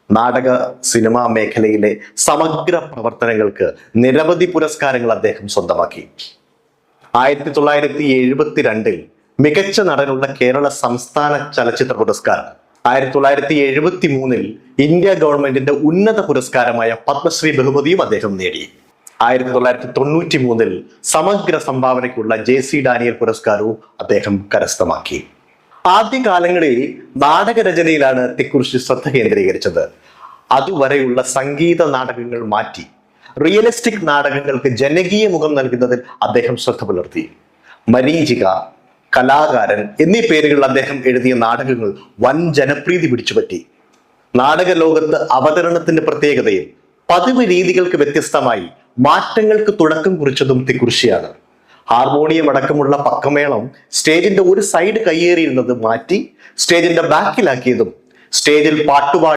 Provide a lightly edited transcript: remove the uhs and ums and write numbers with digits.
നാടക സിനിമാ മേഖലയിലെ സമഗ്ര പ്രവർത്തനങ്ങൾക്ക് നിരവധി പുരസ്കാരങ്ങൾ അദ്ദേഹം സ്വന്തമാക്കി. 1972 മികച്ച നടനുള്ള കേരള സംസ്ഥാന ചലച്ചിത്ര പുരസ്കാരം, 1973 ഇന്ത്യ ഗവൺമെന്റിന്റെ ഉന്നത പുരസ്കാരമായ പത്മശ്രീ ബഹുമതിയും അദ്ദേഹം നേടി. 1993 സമഗ്ര സംഭാവനയ്ക്കുള്ള JC ഡാനിയൽ പുരസ്കാരവും അദ്ദേഹം കരസ്ഥമാക്കി. ആദ്യകാലങ്ങളിൽ നാടകരചനയിലാണ് തിക്കുറിശ്ശി ശ്രദ്ധ കേന്ദ്രീകരിച്ചത്. അതുവരെയുള്ള സംഗീത നാടകങ്ങൾ മാറ്റി റിയലിസ്റ്റിക് നാടകങ്ങൾക്ക് ജനകീയ മുഖം നൽകുന്നതിൽ അദ്ദേഹം ശ്രദ്ധ പുലർത്തി. മരീചിക, കലാകാരൻ എന്നീ പേരുകളിൽ അദ്ദേഹം എഴുതിയ നാടകങ്ങൾ വൻ ജനപ്രീതി പിടിച്ചുപറ്റി. നാടക ലോകത്ത് അവതരണത്തിന്റെ പ്രത്യേകതയിൽ പതിവ് രീതികൾക്ക് വ്യത്യസ്തമായി മാറ്റങ്ങൾക്ക് തുടക്കം കുറിച്ചതും തിക്കുറിശ്ശിയാണ്. ഹാർമോണിയം അടക്കമുള്ള പക്കമേളം സ്റ്റേജിന്റെ ഒരു സൈഡ് കയ്യേറിയിരുന്നത് മാറ്റി സ്റ്റേജിന്റെ ബാക്കിലാക്കിയതും സ്റ്റേജിൽ പാട്ടുപാടി